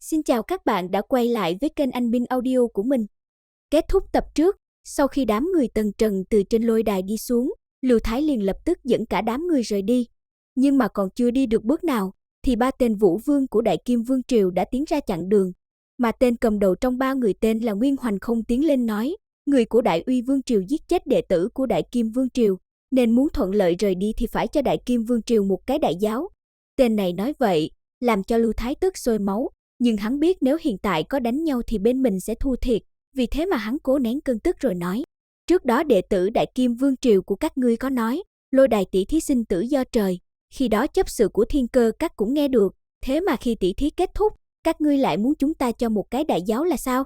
Xin chào các bạn đã quay lại với kênh Anh Minh Audio của mình. Kết thúc tập trước, sau khi đám người Tần Trần từ trên lôi đài đi xuống, Lưu Thái liền lập tức dẫn cả đám người rời đi. Nhưng mà còn chưa đi được bước nào, thì ba tên vũ vương của Đại Kim Vương Triều đã tiến ra chặn đường. Mà tên cầm đầu trong ba người tên là Nguyên Hoành không tiến lên nói, người của Đại Uy Vương Triều giết chết đệ tử của Đại Kim Vương Triều, nên muốn thuận lợi rời đi thì phải cho Đại Kim Vương Triều một cái đại giáo. Tên này nói vậy, làm cho Lưu Thái tức sôi máu. Nhưng hắn biết nếu hiện tại có đánh nhau thì bên mình sẽ thua thiệt, vì thế mà hắn cố nén cơn tức rồi nói. Trước đó đệ tử Đại Kim Vương Triều của các ngươi có nói, lôi đài tỷ thí sinh tử do trời, khi đó chấp sự của Thiên Cơ các cũng nghe được, thế mà khi tỷ thí kết thúc, các ngươi lại muốn chúng ta cho một cái đại giáo là sao?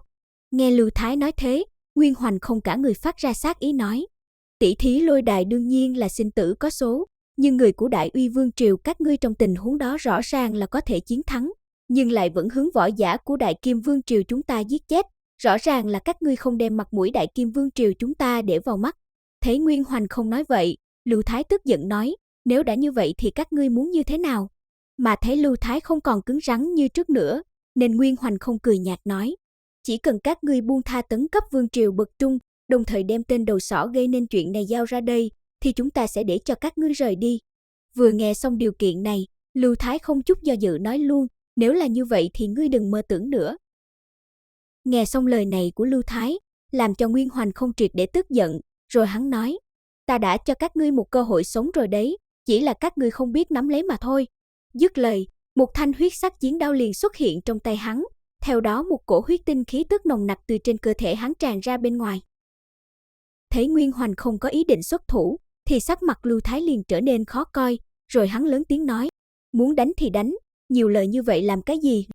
Nghe Lưu Thái nói thế, Nguyên Hoành không cả người phát ra sát ý nói. Tỷ thí lôi đài đương nhiên là sinh tử có số, nhưng người của Đại Uy Vương Triều các ngươi trong tình huống đó rõ ràng là có thể chiến thắng, nhưng lại vẫn hướng võ giả của Đại Kim Vương Triều chúng ta giết chết, rõ ràng là các ngươi không đem mặt mũi Đại Kim Vương Triều chúng ta để vào mắt. Thấy Nguyên Hoành không nói vậy, Lưu Thái tức giận nói, nếu đã như vậy thì các ngươi muốn như thế nào? Mà thấy Lưu Thái không còn cứng rắn như trước nữa, nên Nguyên Hoành không cười nhạt nói, chỉ cần các ngươi buông tha tấn cấp Vương Triều bậc trung, đồng thời đem tên đầu sỏ gây nên chuyện này giao ra đây, thì chúng ta sẽ để cho các ngươi rời đi. Vừa nghe xong điều kiện này, Lưu Thái không chút do dự nói luôn, nếu là như vậy thì ngươi đừng mơ tưởng nữa. Nghe xong lời này của Lưu Thái, làm cho Nguyên Hoành không triệt để tức giận, rồi hắn nói, ta đã cho các ngươi một cơ hội sống rồi đấy, chỉ là các ngươi không biết nắm lấy mà thôi. Dứt lời, một thanh huyết sắc chiến đao liền xuất hiện trong tay hắn, theo đó một cổ huyết tinh khí tức nồng nặc từ trên cơ thể hắn tràn ra bên ngoài. Thấy Nguyên Hoành không có ý định xuất thủ, thì sắc mặt Lưu Thái liền trở nên khó coi, rồi hắn lớn tiếng nói, muốn đánh thì đánh, nhiều lời như vậy làm cái gì?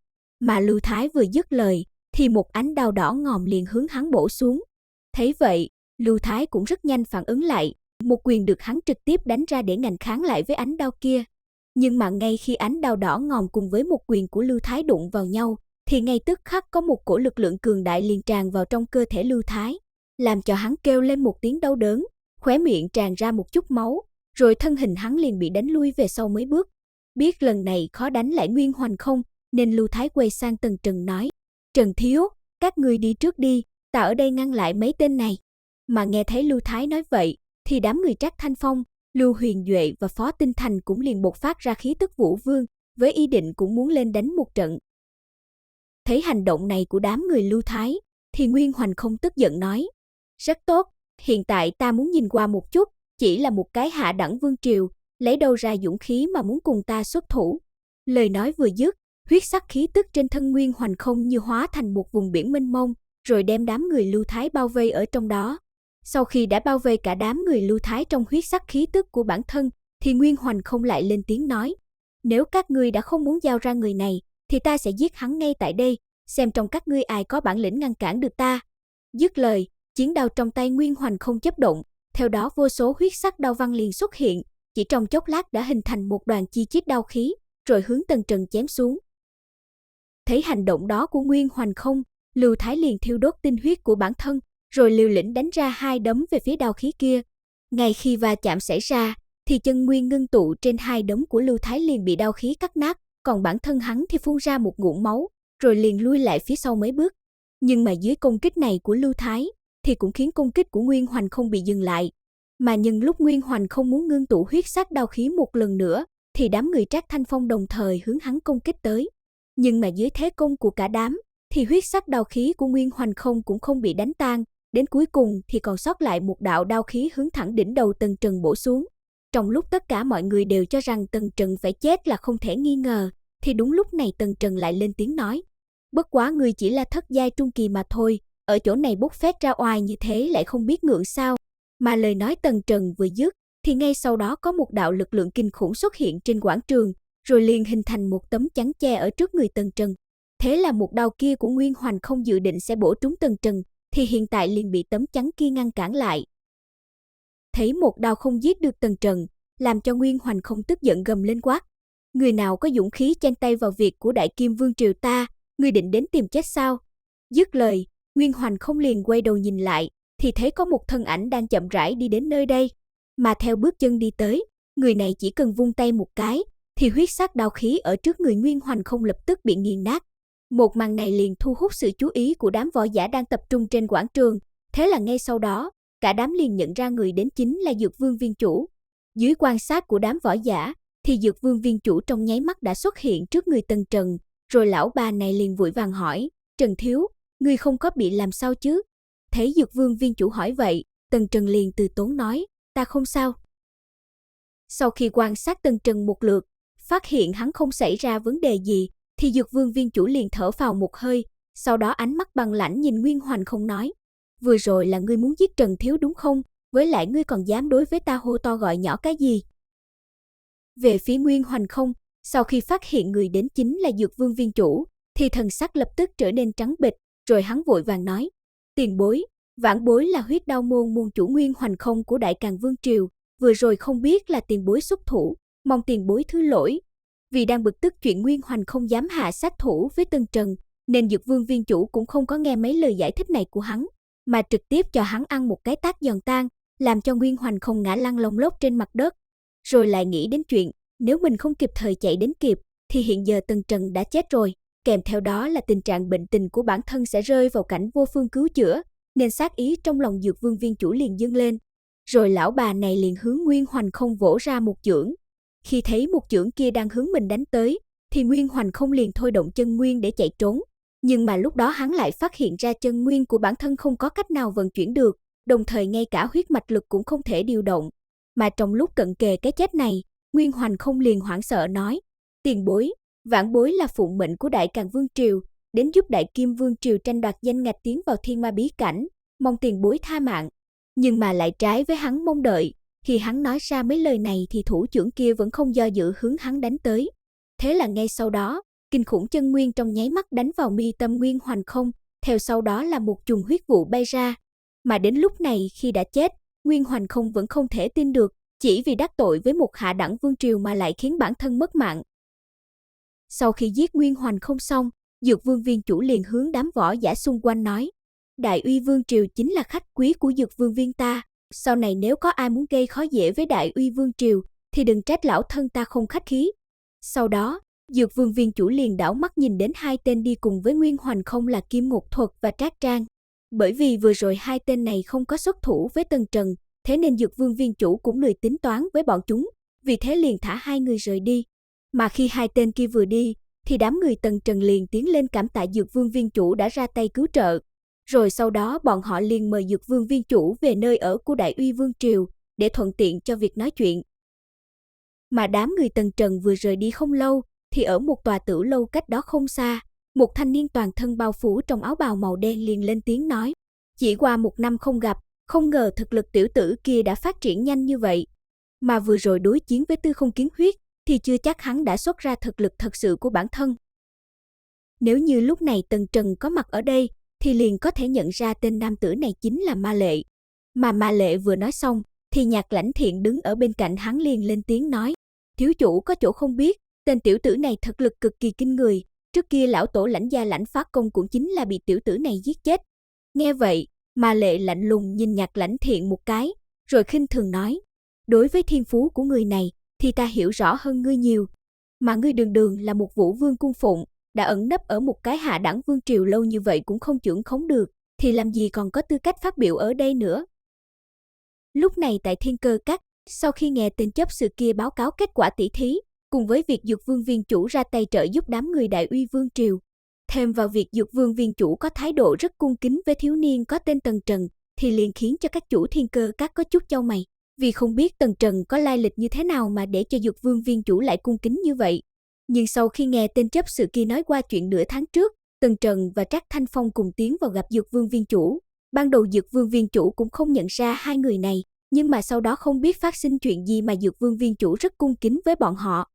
Mà Lưu Thái vừa dứt lời, thì một ánh đao đỏ ngòm liền hướng hắn bổ xuống. Thấy vậy, Lưu Thái cũng rất nhanh phản ứng lại, một quyền được hắn trực tiếp đánh ra để ngạnh kháng lại với ánh đao kia. Nhưng mà ngay khi ánh đao đỏ ngòm cùng với một quyền của Lưu Thái đụng vào nhau, thì ngay tức khắc có một cổ lực lượng cường đại liền tràn vào trong cơ thể Lưu Thái, làm cho hắn kêu lên một tiếng đau đớn, khóe miệng tràn ra một chút máu, rồi thân hình hắn liền bị đánh lui về sau mấy bước. Biết lần này khó đánh lại Nguyên Hoành không, nên Lưu Thái quay sang Tần Trần nói, Trần Thiếu, các ngươi đi trước đi, ta ở đây ngăn lại mấy tên này. Mà nghe thấy Lưu Thái nói vậy, thì đám người Trác Thanh Phong, Lưu Huyền Duệ và Phó Tinh Thành cũng liền bộc phát ra khí tức vũ vương, với ý định cũng muốn lên đánh một trận. Thấy hành động này của đám người Lưu Thái, thì Nguyên Hoành không tức giận nói, rất tốt, hiện tại ta muốn nhìn qua một chút, chỉ là một cái hạ đẳng vương triều, lấy đâu ra dũng khí mà muốn cùng ta xuất thủ. Lời nói vừa dứt, huyết sắc khí tức trên thân Nguyên Hoành không như hóa thành một vùng biển mênh mông, rồi đem đám người Lưu Thái bao vây ở trong đó. Sau khi đã bao vây cả đám người Lưu Thái trong huyết sắc khí tức của bản thân, thì Nguyên Hoành không lại lên tiếng nói, nếu các ngươi đã không muốn giao ra người này, thì ta sẽ giết hắn ngay tại đây, xem trong các ngươi ai có bản lĩnh ngăn cản được ta. Dứt lời, chiến đao trong tay Nguyên Hoành không chớp động, theo đó vô số huyết sắc đao văn liền xuất hiện, chỉ trong chốc lát đã hình thành một đoàn chi chít đao khí, rồi hướng Tần Trần chém xuống. Thấy hành động đó của Nguyên Hoành không, Lưu Thái liền thiêu đốt tinh huyết của bản thân, rồi liều lĩnh đánh ra hai đấm về phía đao khí kia. Ngay khi va chạm xảy ra, thì chân nguyên ngưng tụ trên hai đấm của Lưu Thái liền bị đao khí cắt nát, còn bản thân hắn thì phun ra một ngụm máu, rồi liền lui lại phía sau mấy bước. Nhưng mà dưới công kích này của Lưu Thái, thì cũng khiến công kích của Nguyên Hoành không bị dừng lại. Mà nhân lúc Nguyên Hoành không muốn ngưng tụ huyết sắc đao khí một lần nữa, thì đám người Trác Thanh Phong đồng thời hướng hắn công kích tới. Nhưng mà dưới thế công của cả đám, thì huyết sắc đao khí của Nguyên Hoành không cũng không bị đánh tan, đến cuối cùng thì còn sót lại một đạo đao khí hướng thẳng đỉnh đầu Tần Trần bổ xuống. Trong lúc tất cả mọi người đều cho rằng Tần Trần phải chết là không thể nghi ngờ, thì đúng lúc này Tần Trần lại lên tiếng nói, bất quá người chỉ là thất giai trung kỳ mà thôi, ở chỗ này bốc phét ra oai như thế lại không biết ngượng sao. Mà lời nói Tần Trần vừa dứt, thì ngay sau đó có một đạo lực lượng kinh khủng xuất hiện trên quảng trường, rồi liền hình thành một tấm chắn che ở trước người Tần Trần. Thế là một đao kia của Nguyên Hoành không dự định sẽ bổ trúng Tần Trần, thì hiện tại liền bị tấm chắn kia ngăn cản lại. Thấy một đao không giết được Tần Trần, làm cho Nguyên Hoành không tức giận gầm lên quát, người nào có dũng khí chen tay vào việc của Đại Kim Vương Triều ta, người định đến tìm chết sao? Dứt lời, Nguyên Hoành không liền quay đầu nhìn lại, thì thấy có một thân ảnh đang chậm rãi đi đến nơi đây. Mà theo bước chân đi tới, người này chỉ cần vung tay một cái, thì huyết sắc đao khí ở trước người Nguyên Hoành không lập tức bị nghiền nát. Một màn này liền thu hút sự chú ý của đám võ giả đang tập trung trên quảng trường, thế là ngay sau đó, cả đám liền nhận ra người đến chính là Dược Vương Viên Chủ. Dưới quan sát của đám võ giả, thì Dược Vương Viên Chủ trong nháy mắt đã xuất hiện trước người Tần Trần, rồi lão bà này liền vội vàng hỏi, Trần Thiếu, ngươi không có bị làm sao chứ? Thấy Dược Vương Viên Chủ hỏi vậy, Tần Trần liền từ tốn nói, ta không sao. Sau khi quan sát Tần Trần một lượt, phát hiện hắn không xảy ra vấn đề gì, thì Dược Vương Viên Chủ liền thở phào một hơi, sau đó ánh mắt băng lãnh nhìn Nguyên Hoành Không nói, vừa rồi là ngươi muốn giết Trần Thiếu đúng không? Với lại ngươi còn dám đối với ta hô to gọi nhỏ cái gì? Về phía Nguyên Hoành Không, sau khi phát hiện người đến chính là Dược Vương Viên Chủ, thì thần sắc lập tức trở nên trắng bệch, rồi hắn vội vàng nói, tiền bối, vãn bối là Huyết Đao môn môn chủ Nguyên Hoành Không của Đại Càn Vương Triều, vừa rồi không biết là tiền bối xuất thủ, mong tiền bối thứ lỗi. Vì đang bực tức chuyện Nguyên Hoành không dám hạ sát thủ với Tần Trần, nên Dược Vương Viên Chủ cũng không có nghe mấy lời giải thích này của hắn, mà trực tiếp cho hắn ăn một cái tát giòn tan, làm cho Nguyên Hoành không ngã lăn lông lốc trên mặt đất. Rồi lại nghĩ đến chuyện, nếu mình không kịp thời chạy đến kịp, thì hiện giờ Tần Trần đã chết rồi, kèm theo đó là tình trạng bệnh tình của bản thân sẽ rơi vào cảnh vô phương cứu chữa, nên sát ý trong lòng Dược Vương Viên Chủ liền dâng lên. Rồi lão bà này liền hướng Nguyên Hoành không vỗ ra một chưởng. Khi thấy một chưởng kia đang hướng mình đánh tới, thì Nguyên Hoành không liền thôi động chân nguyên để chạy trốn. Nhưng mà lúc đó hắn lại phát hiện ra chân nguyên của bản thân không có cách nào vận chuyển được, đồng thời ngay cả huyết mạch lực cũng không thể điều động. Mà trong lúc cận kề cái chết này, Nguyên Hoành không liền hoảng sợ nói, tiền bối, vãn bối là phụng mệnh của Đại Càn Vương Triều, đến giúp Đại Kim Vương Triều tranh đoạt danh ngạch tiến vào Thiên Ma Bí Cảnh, mong tiền bối tha mạng. Nhưng mà lại trái với hắn mong đợi, khi hắn nói ra mấy lời này thì thủ trưởng kia vẫn không do dự hướng hắn đánh tới. Thế là ngay sau đó, kinh khủng chân nguyên trong nháy mắt đánh vào mi tâm Nguyên Hoành Không, theo sau đó là một chùm huyết vụ bay ra. Mà đến lúc này khi đã chết, Nguyên Hoành Không vẫn không thể tin được, chỉ vì đắc tội với một hạ đẳng vương triều mà lại khiến bản thân mất mạng. Sau khi giết Nguyên Hoành Không xong, Dược Vương Viên Chủ liền hướng đám võ giả xung quanh nói, Đại Uy Vương Triều chính là khách quý của Dược Vương Viên ta, sau này nếu có ai muốn gây khó dễ với Đại Uy Vương Triều, thì đừng trách lão thân ta không khách khí. Sau đó, Dược Vương Viên Chủ liền đảo mắt nhìn đến hai tên đi cùng với Nguyên Hoành Không là Kim Ngục Thuật và Trác Trang. Bởi vì vừa rồi hai tên này không có xuất thủ với Tần Trần, thế nên Dược Vương Viên Chủ cũng lười tính toán với bọn chúng, vì thế liền thả hai người rời đi. Mà khi hai tên kia vừa đi, thì đám người Tần Trần liền tiến lên cảm tạ Dược Vương Viên Chủ đã ra tay cứu trợ. Rồi sau đó bọn họ liền mời Dược Vương Viên Chủ về nơi ở của Đại Uy Vương Triều, để thuận tiện cho việc nói chuyện. Mà đám người Tần Trần vừa rời đi không lâu, thì ở một tòa tử lâu cách đó không xa, một thanh niên toàn thân bao phủ trong áo bào màu đen liền lên tiếng nói, chỉ qua 1 năm không gặp, không ngờ thực lực tiểu tử kia đã phát triển nhanh như vậy. Mà vừa rồi đối chiến với Tư Không Kiến Huyết, thì chưa chắc hắn đã xuất ra thực lực thật sự của bản thân. Nếu như lúc này Tần Trần có mặt ở đây, thì liền có thể nhận ra tên nam tử này chính là Ma Lệ. Mà Ma Lệ vừa nói xong, thì Nhạc Lãnh Thiện đứng ở bên cạnh hắn liền lên tiếng nói, thiếu chủ có chỗ không biết, tên tiểu tử này thực lực cực kỳ kinh người, trước kia lão tổ Lãnh gia Lãnh Phá Công cũng chính là bị tiểu tử này giết chết. Nghe vậy, Ma Lệ lạnh lùng nhìn Nhạc Lãnh Thiện một cái, rồi khinh thường nói, đối với thiên phú của người này, thì ta hiểu rõ hơn ngươi nhiều. Mà ngươi đường đường là một Vũ Vương cung phụng, đã ẩn nấp ở một cái hạ đẳng vương triều lâu như vậy cũng không trưởng khống được, thì làm gì còn có tư cách phát biểu ở đây nữa. Lúc này tại Thiên Cơ Các, sau khi nghe tên chấp sự kia báo cáo kết quả tỷ thí, cùng với việc Dược Vương Viên Chủ ra tay trợ giúp đám người Đại Uy Vương Triều, thêm vào việc Dược Vương Viên Chủ có thái độ rất cung kính với thiếu niên có tên Tần Trần, thì liền khiến cho các chủ Thiên Cơ Các có chút chau mày, vì không biết Tần Trần có lai lịch như thế nào mà để cho Dược Vương Viên Chủ lại cung kính như vậy. Nhưng sau khi nghe tên chấp sự kia nói qua chuyện nửa tháng trước, Tần Trần và Trác Thanh Phong cùng tiến vào gặp Dược Vương Viên Chủ. Ban đầu Dược Vương Viên Chủ cũng không nhận ra hai người này, nhưng mà sau đó không biết phát sinh chuyện gì mà Dược Vương Viên Chủ rất cung kính với bọn họ.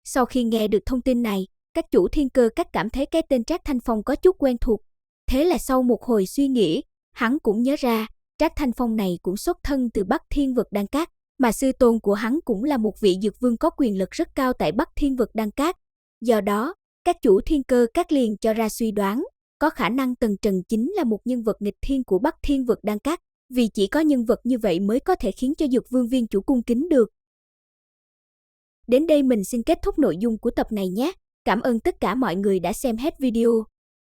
Sau khi nghe được thông tin này, các chủ Thiên Cơ Các cảm thấy cái tên Trác Thanh Phong có chút quen thuộc. Thế là sau một hồi suy nghĩ, hắn cũng nhớ ra, Trác Thanh Phong này cũng xuất thân từ Bắc Thiên Vực Đan Các, mà sư tôn của hắn cũng là một vị dược vương có quyền lực rất cao tại Bắc Thiên Vực Đan Các. Do đó, các chủ Thiên Cơ Các liền cho ra suy đoán, có khả năng Tần Trần chính là một nhân vật nghịch thiên của Bắc Thiên Vực Đan Các, vì chỉ có nhân vật như vậy mới có thể khiến cho Dược Vương Viên Chủ cung kính được. Đến đây mình xin kết thúc nội dung của tập này nhé. Cảm ơn tất cả mọi người đã xem hết video.